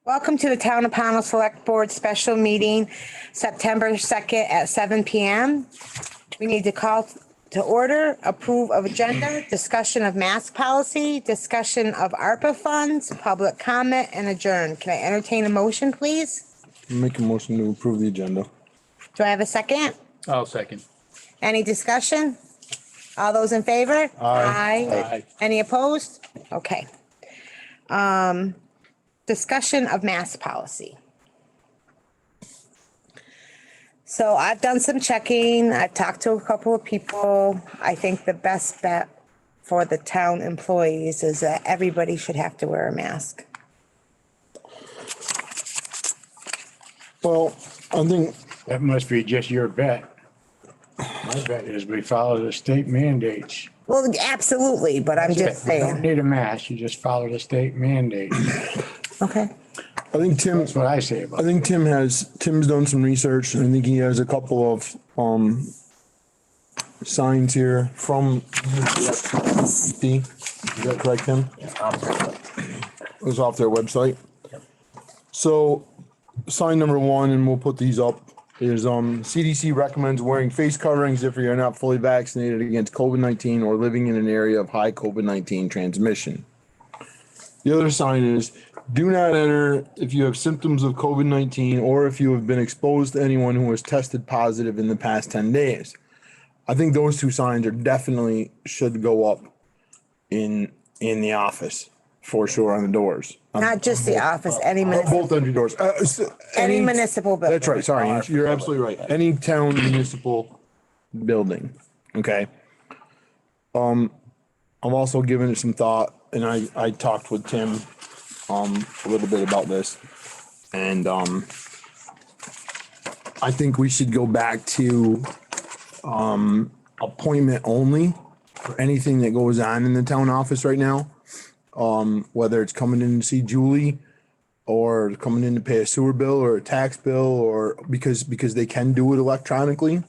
Welcome to the Town of Pownell Select Board Special Meeting, September 2nd at 7 p.m. We need to call to order, approve of agenda, discussion of mask policy, discussion of ARPA funds, public comment, and adjourn. Can I entertain a motion, please? Make a motion to approve the agenda. Do I have a second? I'll second. Any discussion? All those in favor? Aye. Aye. Any opposed? Okay. Discussion of mask policy. So I've done some checking. I've talked to a couple of people. I think the best bet for the town employees is that everybody should have to wear a mask. Well, I think, That must be just your bet. My bet is we follow the state mandates. Well, absolutely, but I'm just You don't saying. need a mask, you just follow the state mandate. Okay. I think Tim, That's what I say about I it. think Tim's done some research and I think he has a couple of, signs here from D. Is that correct, Tim? It was off their website. So sign number one, and we'll put these up, is CDC recommends wearing face coverings if you're not fully vaccinated against COVID-19 or living in an area of high COVID-19 transmission. The other sign is do not enter if you have symptoms of COVID-19 or if you have been exposed to anyone who has tested positive in the past 10 days. I think those two signs are definitely should go up in the office for sure on the doors. Not just the office, any municipal, Both under doors. any municipal building. That's right. Sorry, you're absolutely right. Any town municipal building. Okay. I've also given it some thought, and I talked with Tim a little bit about this, and I think we should go back to appointment only for anything that goes on in the town office right now. Whether it's coming in to see Julie or coming in to pay a sewer bill or a tax bill, or because they can do it electronically.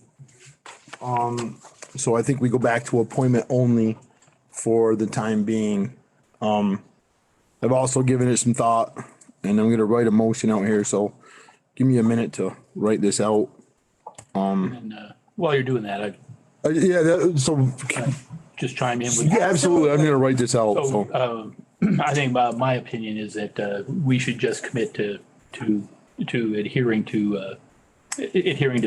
So I think we go back to appointment only for the time being. I've also given it some thought, and I'm gonna write a motion out here, so give me a minute to write this out. And while you're doing that, So, just chime in with. yeah, absolutely, I'm gonna write this out, so. So, I think my opinion is that we should just commit to adhering to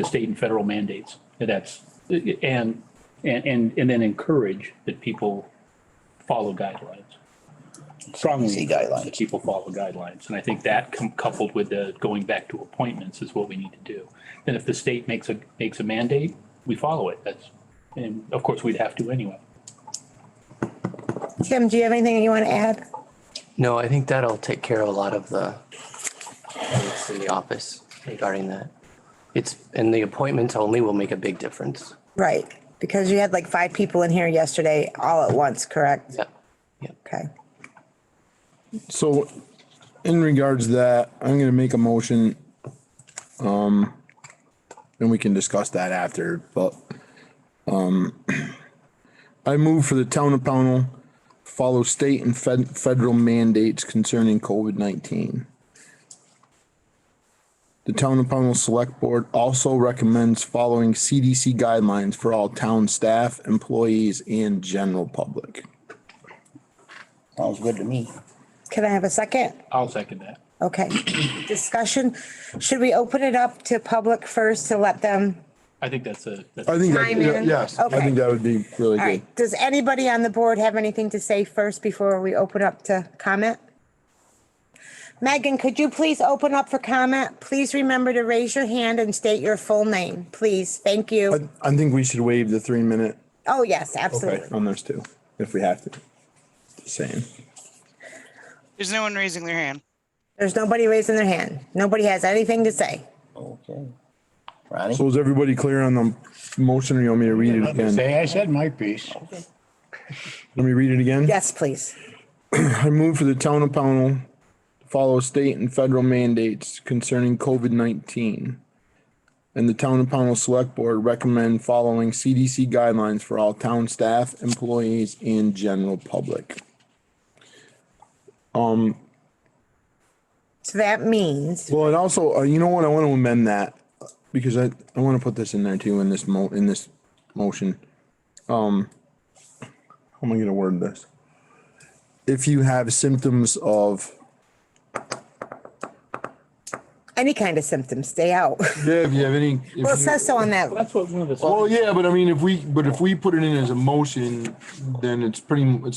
state and federal mandates. That's and then encourage that people follow guidelines. Strongly guidelines. That people follow guidelines, and I think that coupled with the going back to appointments is what we need to do. Then if the state makes a mandate, we follow it. And of course we'd have to anyway. Tim, do you have anything you want to add? No, I think that'll take care of a lot of the things in the office regarding that. And the appointments only will make a big difference. Right, because you had like 5 people in here yesterday all at once, correct? Yeah. Yeah. Okay. So in regards to that, I'm gonna make a motion. And we can discuss that after, but, I move for the town of Pownell follow state and federal mandates concerning COVID-19. The town of Pownell Select Board also recommends following CDC guidelines for all town staff, employees, and general public. Sounds good to me. Can I have a second? I'll second that. Okay. Discussion. Should we open it up to public first to let them? I think that's I think, Chime in? yes, I Okay. think that would be really All good. right. Does anybody on the board have anything to say first before we open up to comment? Megan, could you please open up for comment? Please remember to raise your hand and state your full name, please. Thank you. I think we should waive the 3-minute. Oh, yes, Okay, absolutely. on those two, if we have to. Just saying. There's no one raising their hand. There's nobody raising their hand. Nobody has anything to say. Okay. Ronnie? So is everybody clear on the motion, or you want me to read it again? Say, I said my piece. Let me read it again? Yes, please. I move for the town of Pownell to follow state and federal mandates concerning COVID-19. And the town of Pownell Select Board recommend following CDC guidelines for all town staff, employees, and general public. So So that means, Well, and also, you know what, I want to amend that because I want to put this in there too in this motion. How am I gonna word this? If you have symptoms of, any kind of symptoms, stay out. yeah, if you have any. Well, it says so on that. That's what one of the. Well, yeah, but I mean, if we put it in as a motion, then it's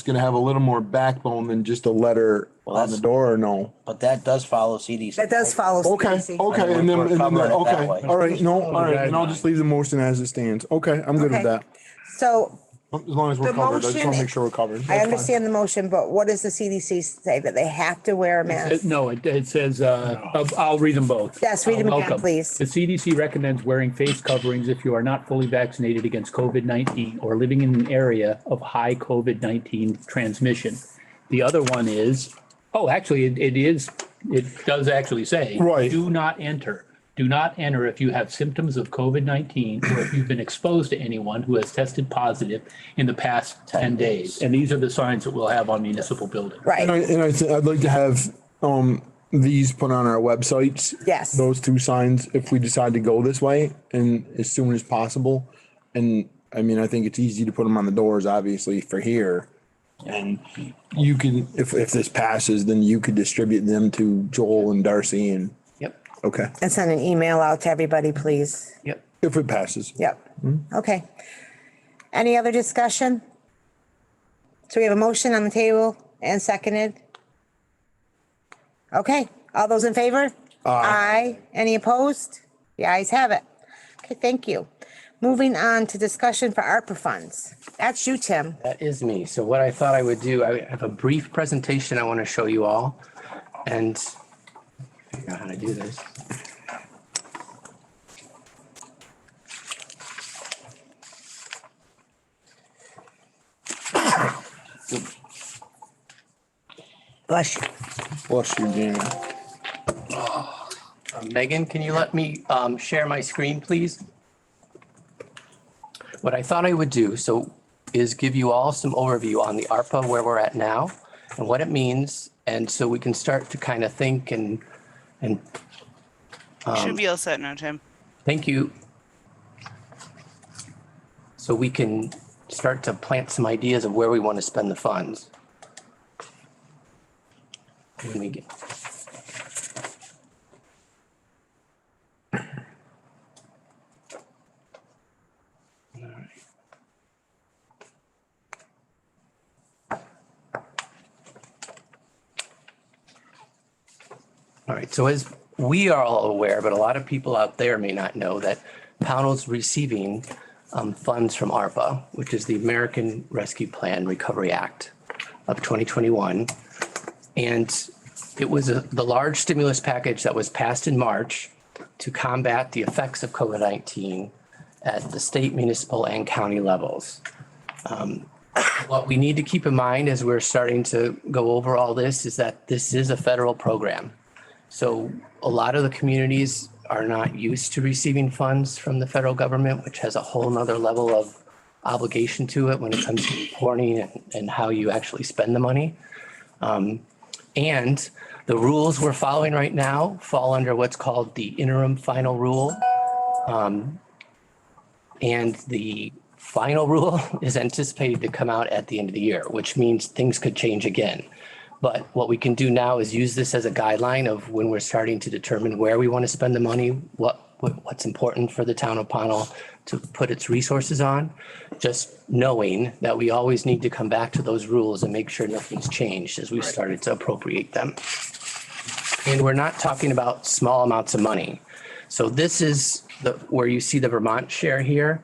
gonna have a little more backbone than just a letter Well, on the that's- door, or no? But that does follow CDC. That does follow. Okay, CDC. okay, and then, We're covering it that okay, way. all right, no, all right, and I'll just leave the motion as it stands. Okay, I'm good with Okay. that. So As long as we're The covered, I just motion- wanna make sure we're covered. I That's fine. understand the motion, but what does the CDC say? That they have to wear a mask? No, it says, I'll read them both. Yes, read them again, Welcome. please. The CDC recommends wearing face coverings if you are not fully vaccinated against COVID-19 or living in an area of high COVID-19 transmission. The other one is, actually, it does actually say. Right. Do not enter. Do not enter if you have symptoms of COVID-19 or if you've been exposed to anyone who has tested positive in the past 10 days. And these are the signs that we'll have on municipal buildings. Right. I'd like to have, these put on our websites. Yes. Those two signs, if we decide to go this way and as soon as possible. And I mean, I think it's easy to put them on the doors, obviously, for here. And you can, if this passes, then you could distribute them to Joel and Darcy and, Yep, okay, And send an email out to everybody, please. yep. if it passes. Yep. Okay. Any other discussion? So we have a motion on the table and seconded. Okay, all those in favor? Aye. Any opposed? The ayes have it. Okay, thank you. Moving on to discussion for ARPA funds. That's you, Tim. That is me. So what I thought I would do, I have a brief presentation I want to show you all and figure out how to do this. Bless you. Bless you, Jamie. Megan, can you let me share my screen, please? What I thought I would do, is give you all some overview on the ARPA, where we're at now and what it means. And so we can start to kind of think and You should be all set now, Tim. thank you. So we can start to plant some ideas of where we want to spend the funds. When we get. All right, so as we are all aware, but a lot of people out there may not know that POWNAL'S receiving funds from ARPA, which is the American Rescue Plan Recovery Act of 2021. And it was the large stimulus package that was passed in March to combat the effects of COVID-19 at the state, municipal, and county levels. What we need to keep in mind as we're starting to go over all this is that this is a federal program. So a lot of the communities are not used to receiving funds from the federal government, which has a whole nother level of obligation to it when it comes to reporting and how you actually spend the money. And the rules we're following right now fall under what's called the interim final rule. And the final rule is anticipated to come out at the end of the year, which means things could change again. But what we can do now is use this as a guideline of when we're starting to determine where we want to spend the money, what's important for the town of Pownal to put its resources on, just knowing that we always need to come back to those rules and make sure nothing's changed as we started to appropriate them. And we're not talking about small amounts of money. So this is where you see the Vermont share here.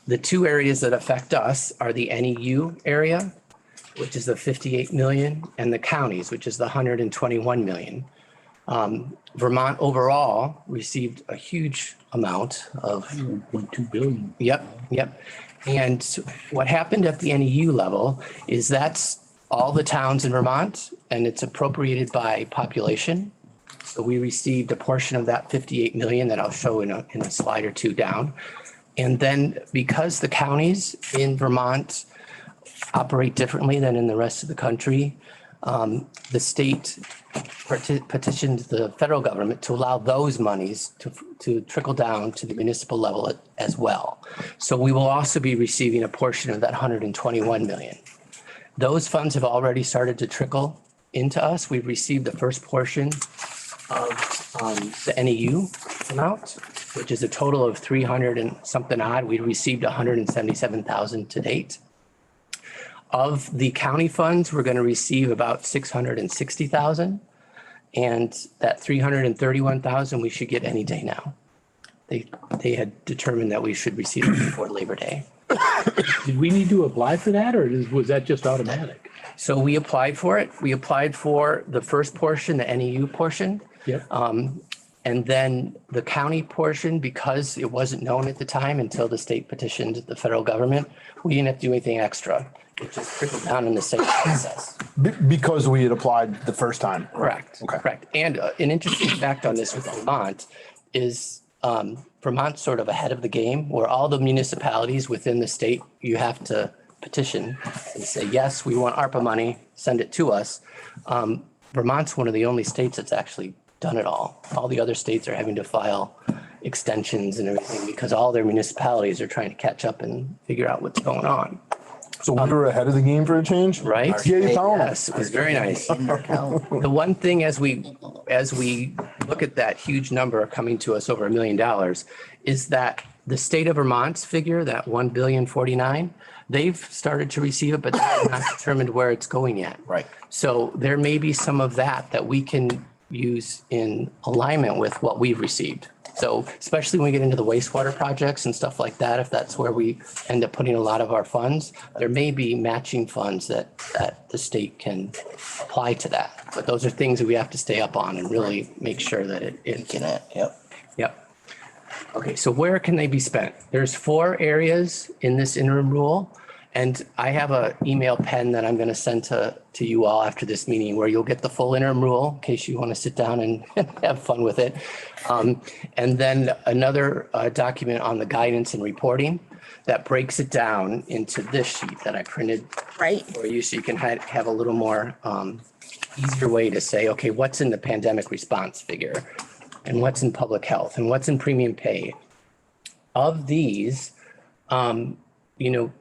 The two areas that affect us are the NEU area, which is the 58 million, and the counties, which is the 121 million. Vermont overall received a huge amount of 1.2 billion. Yep. And what happened at the NEU level is that's all the towns in Vermont, and it's appropriated by population. So we received a portion of that 58 million that I'll show in a slide or two down. And then because the counties in Vermont operate differently than in the rest of the country, the state petitioned the federal government to allow those monies to trickle down to the municipal level as well. So we will also be receiving a portion of that 121 million. Those funds have already started to trickle into us. We've received the first portion of the NEU amount, which is a total of 300 and something odd. We received 177,000 to date. Of the county funds, we're going to receive about 660,000. And that 331,000 we should get any day now. They had determined that we should receive it before Labor Day. Did we need to apply for that, or was that just automatic? So we applied for it. We applied for the first portion, the NEU portion. Yep. And then the county portion, because it wasn't known at the time until the state petitioned the federal government, we didn't have to do anything extra. It just trickled down in the same process. Because we had applied the first time. Correct. Okay. Correct. And an interesting fact on this with Vermont is Vermont's sort of ahead of the game, where all the municipalities within the state, you have to petition and say, yes, we want ARPA money, send it to us. Vermont's one of the only states that's actually done it all. All the other states are having to file extensions and everything because all their municipalities are trying to catch up and figure out what's going on. So we were ahead of the game for a change? Right? Yay, Pownal. Yes, it was very nice. The one thing as we look at that huge number coming to us over $1 million is that the state of Vermont's figure, that 1,049,000,000, they've started to receive it, but they've not determined where it's going yet. Right. So there may be some of that we can use in alignment with what we've received. So especially when we get into the wastewater projects and stuff like that, if that's where we end up putting a lot of our funds, there may be matching funds that the state can apply to that. But those are things that we have to stay up on and really make sure that it Can it? Yep. Yep. Okay, so where can they be spent? There's 4 areas in this interim rule. And I have an email pen that I'm going to send to you all after this meeting where you'll get the full interim rule in case you want to sit down and have fun with it. And then another document on the guidance and reporting that breaks it down into this sheet that I printed Right. for you so you can have a little more easier way to say, okay, what's in the pandemic response figure and what's in public health and what's in premium pay. Of these,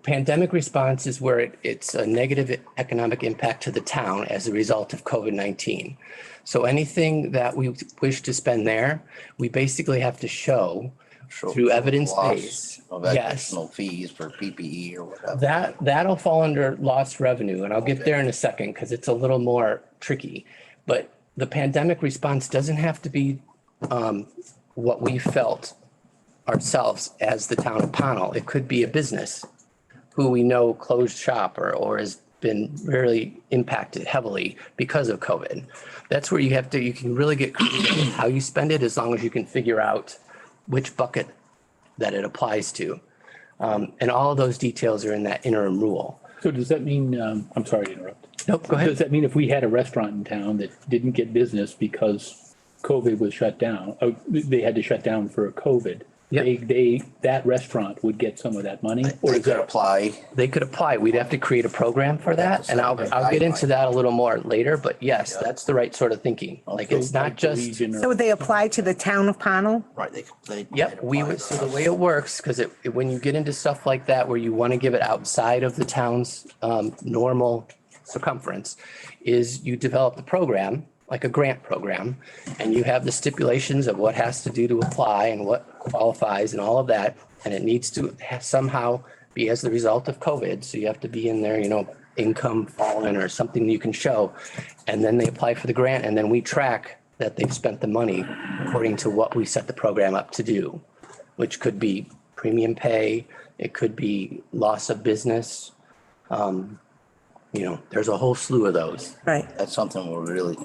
pandemic response is where it's a negative economic impact to the town as a result of COVID-19. So anything that we wish to spend there, we basically have to show through evidence base. Of Yes, additional fees for PPE or whatever. that'll fall under lost revenue, and I'll get there in a second because it's a little more tricky. But the pandemic response doesn't have to be what we felt ourselves as the town of Pownal. It could be a business who we know closed shop or has been really impacted heavily because of COVID. That's where you can really get creative with how you spend it as long as you can figure out which bucket that it applies to. And all of those details are in that interim rule. So does that mean, I'm sorry to interrupt. Nope, go ahead. Does that mean if we had a restaurant in town that didn't get business because COVID was shut down, they had to shut down for COVID? Yep. That restaurant would get some of that money? Or They is could that, apply. They could apply. We'd have to create a program for that. And I'll get into that a little more later, but yes, that's the right sort of thinking. Like it's not just, So would they apply to the town of Pownal? Right. They yep, so the way it works, because when you get into stuff like that, where you want to give it outside of the town's normal circumference, is you develop the program, like a grant program, and you have the stipulations of what has to do to apply and what qualifies and all of that. And it needs to somehow be as the result of COVID. So you have to be in there, income fallen or something you can show. And then they apply for the grant and then we track that they've spent the money according to what we set the program up to do, which could be premium pay. It could be loss of business. There's a whole slew of those. Right. That's something we'll really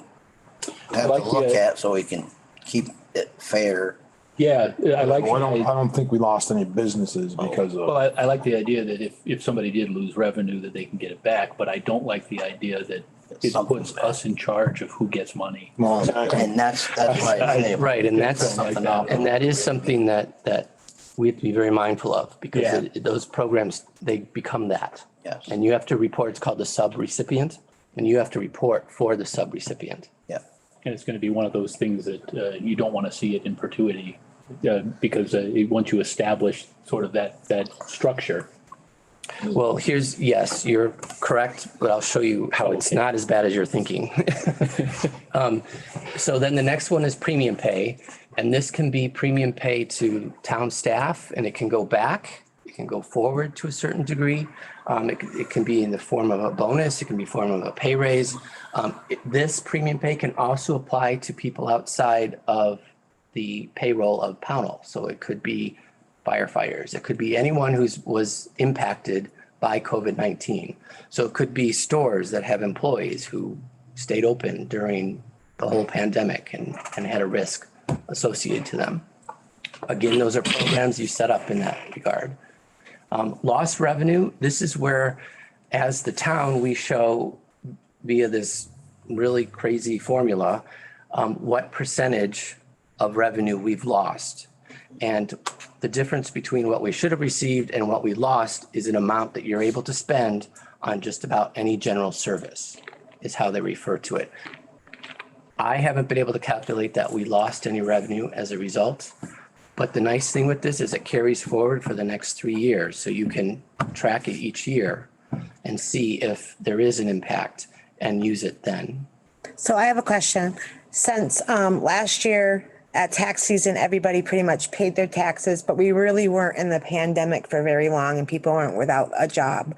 have like to look the- at so we can keep it fair. yeah, I like. Well, I don't think we lost any businesses because of. Well, I like the idea that if somebody did lose revenue, that they can get it back, but I don't like the idea that it Something puts bad. us in charge of who gets money. Well, And that's why I say. Right, and that's, Something else. and that is something that we have to be very mindful of because Yeah. those programs, they become that. Yes. And you have to report, it's called the sub-recipient. And you have to report for the subrecipient. Yeah. And it's gonna be one of those things that you don't wanna see it in perpetuity. Because once you establish sort of that structure. Well, yes, you're correct, but I'll show you how it's not as bad as you're thinking. So then the next one is premium pay, and this can be premium pay to town staff, and it can go back, it can go forward to a certain degree. It can be in the form of a bonus, it can be form of a pay raise. This premium pay can also apply to people outside of the payroll of Pownal. So it could be firefighters, it could be anyone was impacted by COVID-19. So it could be stores that have employees who stayed open during the whole pandemic and had a risk associated to them. Again, those are programs you set up in that regard. Lost revenue, this is where, as the town, we show via this really crazy formula, what percentage of revenue we've lost. And the difference between what we should have received and what we lost is an amount that you're able to spend on just about any general service, is how they refer to it. I haven't been able to calculate that we lost any revenue as a result. But the nice thing with this is it carries forward for the next 3 years. So you can track it each year and see if there is an impact and use it then. So I have a question. Since last year at tax season, everybody pretty much paid their taxes, but we really weren't in the pandemic for very long and people weren't without a job.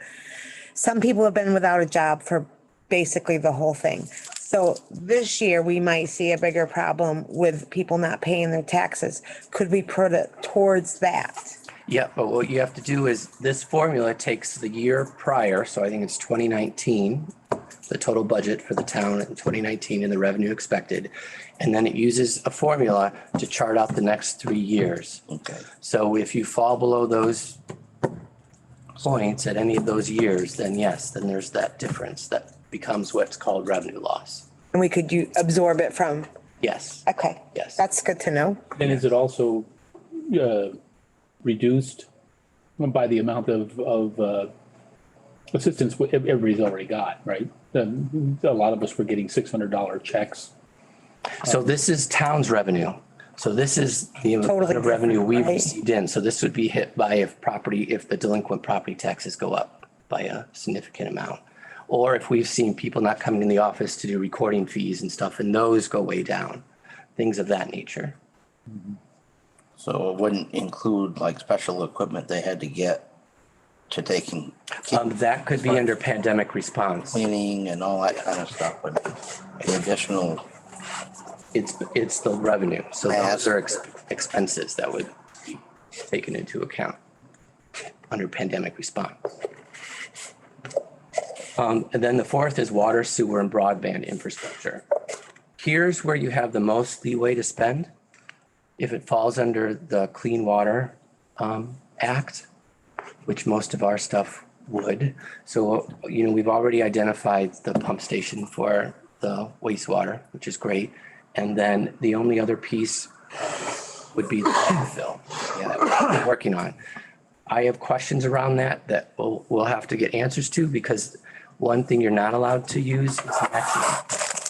Some people have been without a job for basically the whole thing. So this year we might see a bigger problem with people not paying their taxes. Could we put it towards that? Yeah, but what you have to do is this formula takes the year prior. So I think it's 2019, the total budget for the town in 2019 and the revenue expected. And then it uses a formula to chart out the next 3 years. Okay. So if you fall below those points at any of those years, then yes, then there's that difference that becomes what's called revenue loss. And we could absorb it from, Yes. okay. Yes. That's good to know. Then is it also reduced by the amount of assistance everybody's already got, right? A lot of us were getting $600 checks. So this is town's revenue. So this is the amount Totally of revenue we've different, right? received in. So this would be hit by if the delinquent property taxes go up by a significant amount. Or if we've seen people not coming in the office to do recording fees and stuff, and those go way down, things of that nature. So it wouldn't include like special equipment they had to get to taking That could be under pandemic response. cleaning and all that kind of stuff, but an additional, It's the revenue. So those are expenses that would be taken into account under pandemic response. And then the fourth is water, sewer, and broadband infrastructure. Here's where you have the most leeway to spend. If it falls under the Clean Water Act, which most of our stuff would. So, we've already identified the pump station for the wastewater, which is great. And then the only other piece would be the landfill that we're working on. I have questions around that we'll have to get answers to, because one thing you're not allowed to use is matching.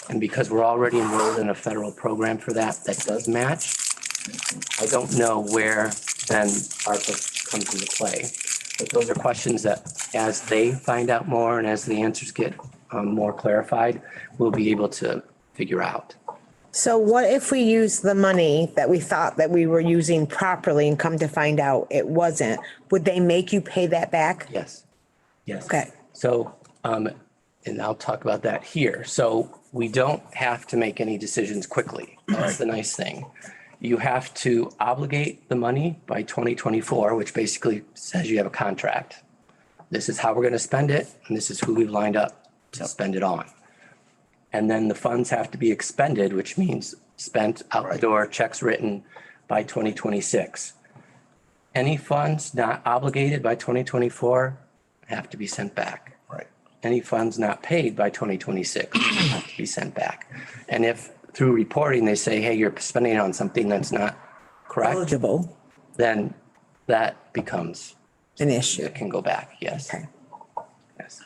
And because we're already enrolled in a federal program for that does match, I don't know where then ARPA comes into play. But those are questions that as they find out more and as the answers get more clarified, we'll be able to figure out. So what if we use the money that we thought that we were using properly and come to find out it wasn't? Would they make you pay that back? Yes. Yes. Okay. So, and I'll talk about that here. So we don't have to make any decisions quickly. That's the nice thing. You have to obligate the money by 2024, which basically says you have a contract. This is how we're going to spend it, and this is who we've lined up to spend it on. And then the funds have to be expended, which means spent out the door, checks written by 2026. Any funds not obligated by 2024 have to be sent back. right, Any funds not paid by 2026 have to be sent back. And if through reporting they say, hey, you're spending it on something that's not correct, Eligible, then that becomes, an issue. it can go back, yes. Okay. Yes.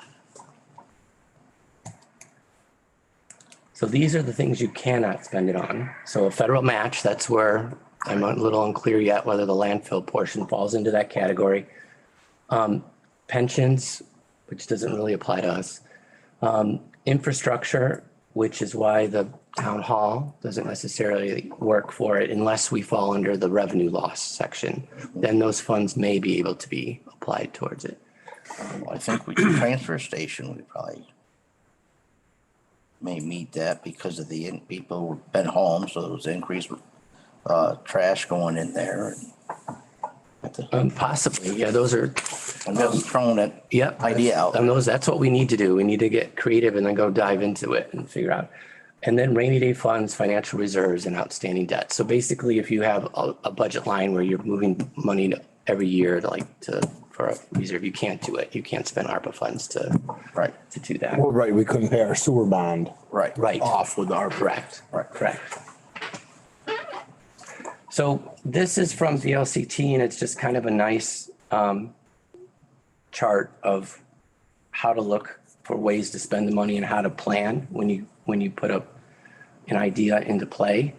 So these are the things you cannot spend it on. So a federal match, that's where I'm a little unclear yet whether the landfill portion falls into that category. Pensions, which doesn't really apply to us. Infrastructure, which is why the town hall doesn't necessarily work for it unless we fall under the revenue loss section. Then those funds may be able to be applied towards it. I think transfer station, we probably may meet that because of the people who've been home, so there was increased trash going in there. Possibly, yeah, those are, I'm just throwing that yep. idea out. And that's what we need to do. We need to get creative and then go dive into it and figure out. And then rainy day funds, financial reserves, and outstanding debt. So basically, if you have a budget line where you're moving money every year for a reserve, you can't do it. You can't spend ARPA funds to do that. Well, right, we couldn't pay our sewer bond Right. off with our. Correct. Right. Correct. So this is from VLCT, and it's just kind of a nice chart of how to look for ways to spend the money and how to plan when you put up an idea into play.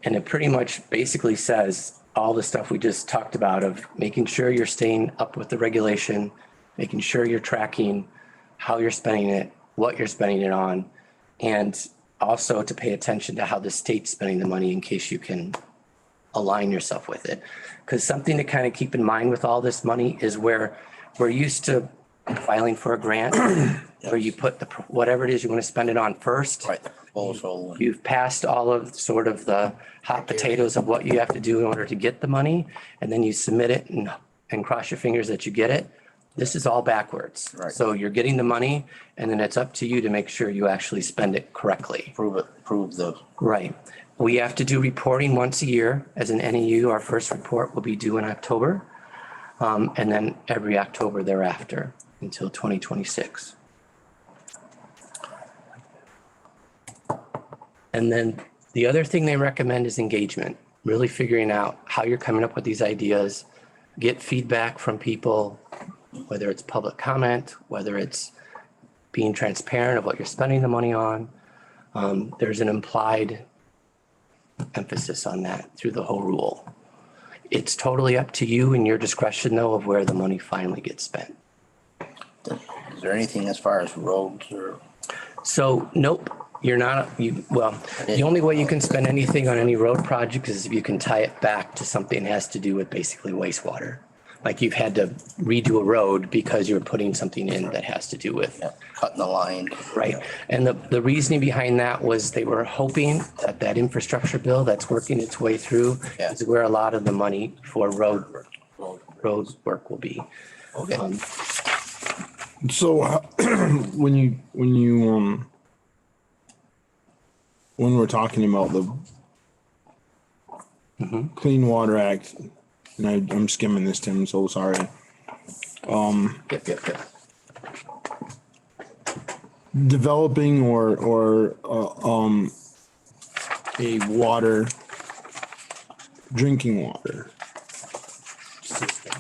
And it pretty much basically says all the stuff we just talked about of making sure you're staying up with the regulation, making sure you're tracking how you're spending it, what you're spending it on, and also to pay attention to how the state's spending the money in case you can align yourself with it. Because something to kind of keep in mind with all this money is where we're used to filing for a grant where you put whatever it is you want to spend it on first. Right. Also, You've passed all of sort of the hot potatoes of what you have to do in order to get the money, and then you submit it and cross your fingers that you get it. This is all backwards. Right. So you're getting the money, and then it's up to you to make sure you actually spend it correctly. prove the, Right. We have to do reporting once a year as an NEU. Our first report will be due in October, and then every October thereafter until 2026. And then the other thing they recommend is engagement, really figuring out how you're coming up with these ideas, get feedback from people, whether it's public comment, whether it's being transparent of what you're spending the money on. There's an implied emphasis on that through the whole rule. It's totally up to you and your discretion, though, of where the money finally gets spent. is there anything as far as roads or? So, nope, you're not, the only way you can spend anything on any road project is if you can tie it back to something that has to do with basically wastewater. Like you've had to redo a road because you're putting something in that has to do with. Yeah, cutting the line. Right. And the reasoning behind that was they were hoping that infrastructure bill that's working its way through is where a lot of the money for road work will be. Okay. So when we're talking about the Clean Water Act, and I'm skimming this, Tim, so sorry. Yep. Developing or a drinking water system.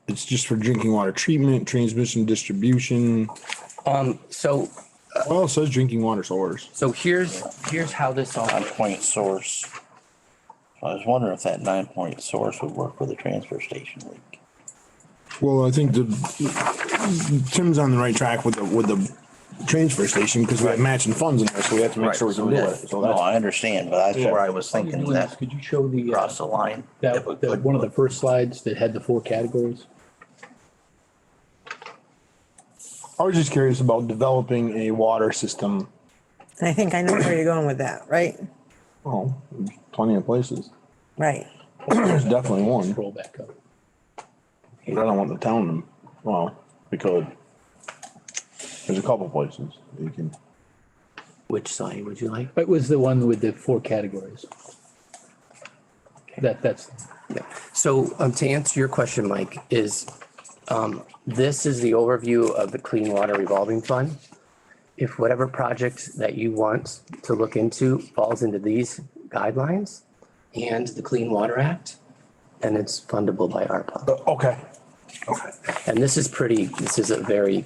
It's just for drinking water treatment, transmission, distribution. So Well, it says drinking water source. So here's how this all, 9-point source. So I was wondering if that 9-point source would work with the transfer station leak. Well, I think Tim's on the right track with the transfer station because we have matching funds in there, so we have to make sure we can do it. So No, that's, I understand, but that's where I was thinking that Could you show the, cross the line. one of the first slides that had the 4 categories? I was just curious about developing a water system. I think I know where you're going with that, right? Oh, there's plenty of places. Right. There's definitely one. Scroll back up. But I don't want the town to, well, we could. There's a couple places you can. which side would you like? It was the one with the 4 categories. That's, Yeah. So to answer your question, Mike, is this is the overview of the Clean Water Revolving Fund. If whatever project that you want to look into falls into these guidelines and the Clean Water Act, then it's fundable by ARPA. Okay. And this is a very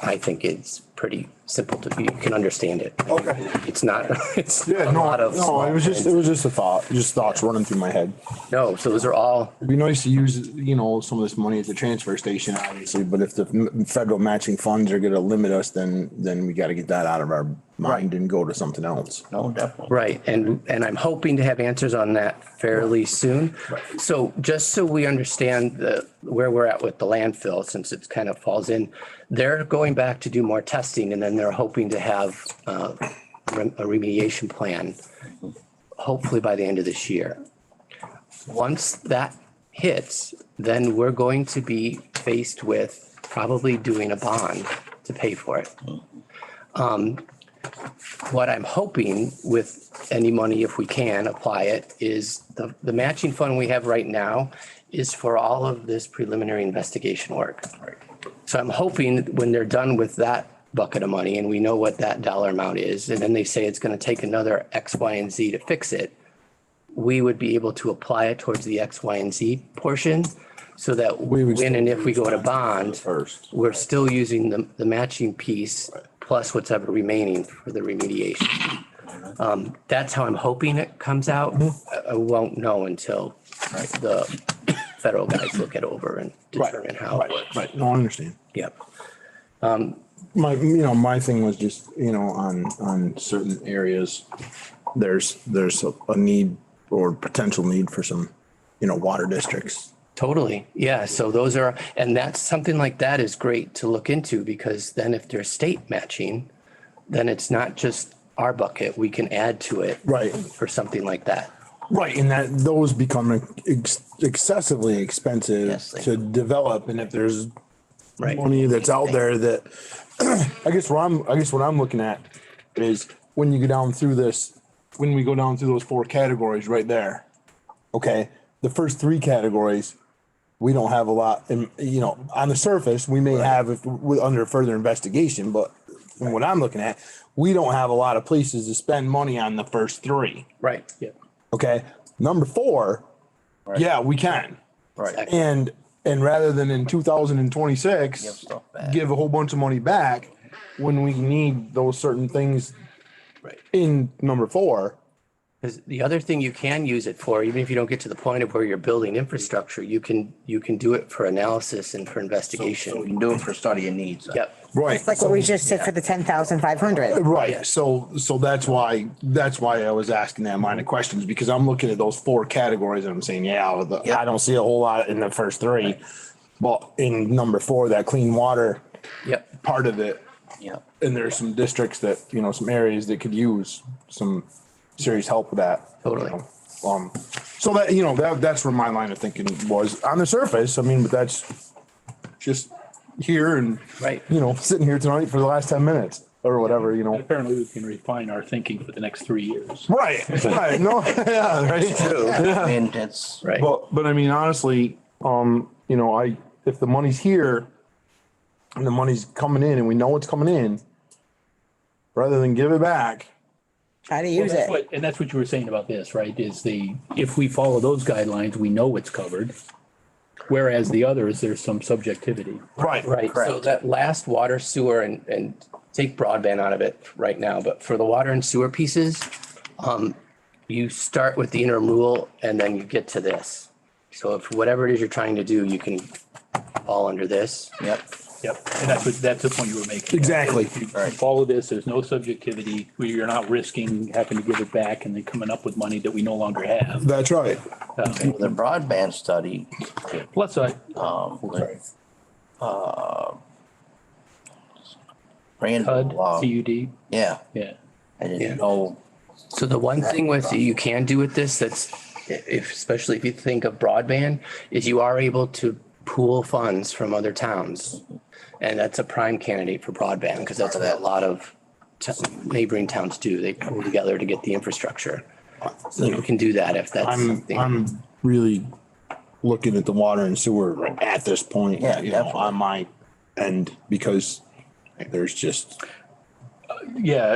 I think it's pretty simple you can understand it. Okay. It's not, it's Yeah, a lot of. no, small it was just a thought, just thoughts running through my head. No, so those are all, It'd be nice to use, some of this money at the transfer station, obviously, but if the federal matching funds are gonna limit us, then we gotta get that out of our mind and go to something else. No, definitely. right, and I'm hoping to have answers on that fairly soon. So just so we understand where we're at with the landfill, since it kind of falls in, they're going back to do more testing, and then they're hoping to have a remediation plan, hopefully by the end of this year. Once that hits, then we're going to be faced with probably doing a bond to pay for it. What I'm hoping with any money, if we can apply it, is the matching fund we have right now is for all of this preliminary investigation work. So I'm hoping when they're done with that bucket of money and we know what that dollar amount is, and then they say it's going to take another X, Y, and Z to fix it, we would be able to apply it towards the X, Y, and Z portion so that when and if we go to bond, First. we're still using the matching piece plus whatever remaining for the remediation. That's how I'm hoping it comes out. I won't know until the federal guys look it over and determine how it works. Right, no, I understand. Yep. My thing was just, on certain areas, there's a need or potential need for some, water districts. Totally. Yeah. So those are, and that's something like that is great to look into, because then if there's state matching, then it's not just our bucket. We can add to it. Right. For something like that. Right, and that those become excessively expensive Yes, they to develop, and if there's Right. money that's out there that, I guess what I'm looking at is when you go down through this, when we go down through those 4 categories right there. Okay, the first 3 categories, we don't have a lot, and on the surface, we may have if under further investigation, but from what I'm looking at, we don't have a lot of places to spend money on the first 3. Right. Yeah. Okay, number 4, yeah, we can. Right. And rather than in 2026, Give stuff back. give a whole bunch of money back when we need those certain things Right. in number 4. Because the other thing you can use it for, even if you don't get to the point of where you're building infrastructure, you can do it for analysis and for investigation. So we can do it for study and needs. Yep. Right. It's like what we just did for the 10,500. Right. So that's why I was asking that line of questions, because I'm looking at those 4 categories and I'm saying, I don't see a whole lot in the first 3, but in number 4, that clean water Yep. part of it. Yeah. And there's some districts that, some areas that could use some serious help with that. Totally. So that, that's where my line of thinking was on the surface. I mean, but that's just here and, Right. sitting here tonight for the last 10 minutes or whatever, Apparently we can refine our thinking for the next 3 years. Right. No, yeah, right. I mean, it's, Right. But I mean, honestly, if the money's here and the money's coming in and we know it's coming in, rather than give it back. Try to use it. And that's what you were saying about this, right? If we follow those guidelines, we know it's covered. Whereas the others, there's some subjectivity. Right. Right. So that last water, sewer, and take broadband out of it right now, but for the water and sewer pieces, you start with the interim rule and then you get to this. So if whatever it is you're trying to do, you can fall under this. yep. Yep. And that's the point you were making. Exactly. If you follow this, there's no subjectivity, where you're not risking having to give it back and then coming up with money that we no longer have. That's right. The broadband study, Plus, with, Brandon HUD, Law. CUD, Yeah, yeah. I Yeah. didn't know. So the one thing with you can do with this, especially if you think of broadband, is you are able to pool funds from other towns. And that's a prime candidate for broadband, because that's what a lot of neighboring towns do. They pool together to get the infrastructure. So you can do that if that's something. I'm really looking at the water and sewer at this point, Yeah, definitely. on my end, because there's just. Yeah,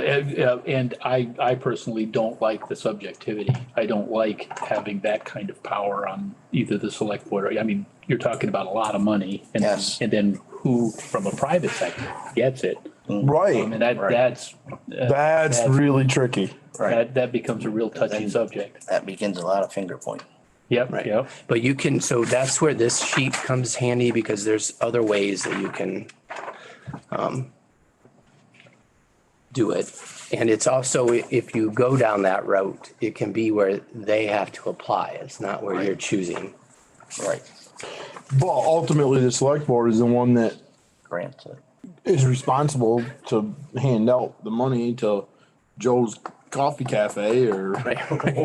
and I personally don't like the subjectivity. I don't like having that kind of power on either the select board. I mean, you're talking about a lot of money. Yes. And then who from a private sector gets it. Right. And that's. That's really tricky. That becomes a real touchy subject. That begins a lot of finger pointing. Yep, Right. yep. But you can, so that's where this sheet comes handy because there's other ways that you can do it. And it's also, if you go down that route, it can be where they have to apply. It's not where you're choosing. Right. But ultimately, the select board is the one that Grants it. is responsible to hand out the money to Joe's Coffee Cafe or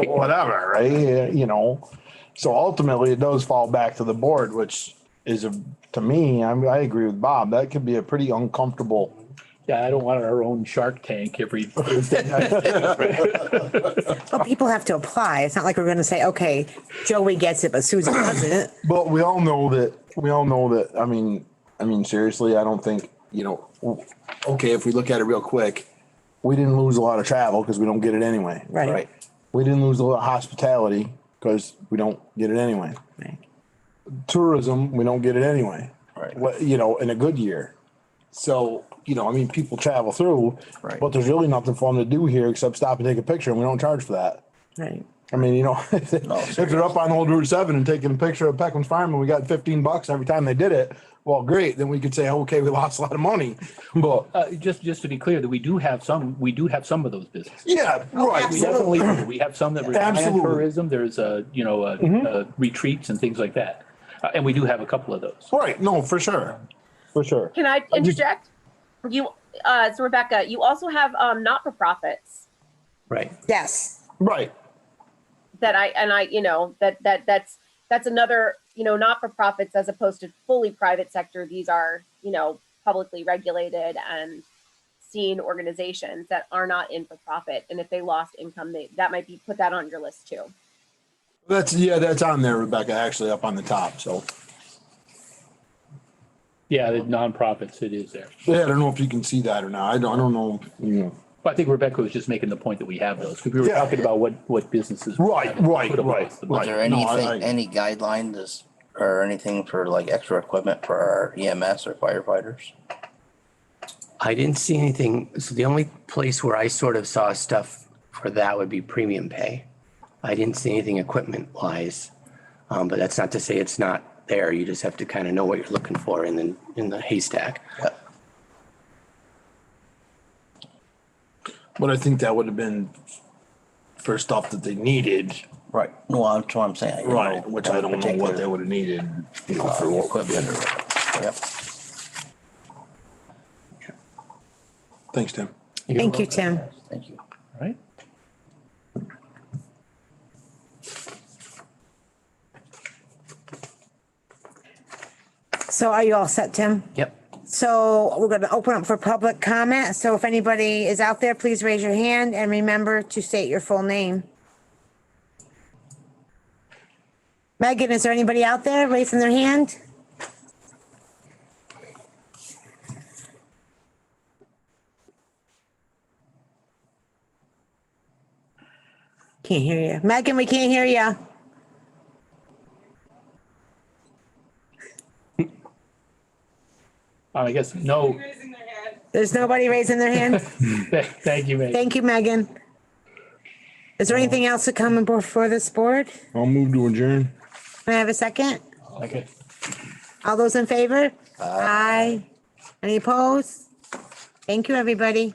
whatever, right? You know, so ultimately it does fall back to the board, which is to me, I agree with Bob. That could be a pretty uncomfortable. Yeah, I don't want our own Shark Tank every. But people have to apply. It's not like we're gonna say, okay, Joey gets it, but Susan doesn't. But we all know that. I mean, seriously, I don't think, okay, if we look at it real quick, we didn't lose a lot of travel because we don't get it anyway. Right. We didn't lose a lot of hospitality because we don't get it anyway. Right. Tourism, we don't get it anyway. Right. In a good year. So, people travel through, Right. but there's really nothing for them to do here except stop and take a picture, and we don't charge for that. Right. I mean, if they're up on Old Route 7 and taking a picture of Peckham's Farm and we got $15 every time they did it, well, great. Then we could say, okay, we lost a lot of money. But Just to be clear, that we do have some of those businesses. yeah, right. We definitely do. We have some that rely on Absolutely. tourism. There's retreats and things like that. And we do have a couple of those. Right. No, for sure. For sure. Can I interject? So Rebecca, you also have not-for-profits Right. Yes. Right. that's another, not-for-profits as opposed to fully private sector. These are, publicly regulated and seen organizations that are not in for profit. And if they lost income, that might be, put that on your list too. That's on there, Rebecca, actually up on the top. So Yeah, the nonprofits, it is there. yeah, I don't know if you can see that or not. I don't know. Well, I think Rebecca was just making the point that we have those, because we were Yeah. talking about what businesses. Right. Was there No, anything, any guidelines or anything for like extra equipment for our EMS or firefighters? I didn't see anything. So the only place where I sort of saw stuff for that would be premium pay. I didn't see anything equipment wise, but that's not to say it's not there. You just have to kind of know what you're looking for in the haystack. But I think that would have been for stuff that they needed. Right. No, that's what I'm saying. Which I don't know what they would have needed, for what equipment. Yep. Thanks, Tim. Thank you, Tim. Thank you. Right? So are you all set, Tim? Yep. So we're going to open up for public comment. So if anybody is out there, please raise your hand and remember to state your full name. Megan, is there anybody out there raising their hand? Can't hear you. Megan, we can't hear you. I guess, no. There's nobody raising their hand? Thank you, Megan. Thank you, Megan. Is there anything else to come before this board? I'll move to adjourn. May I have a second? Okay. All those in favor? Aye. Any opposed? Thank you, everybody.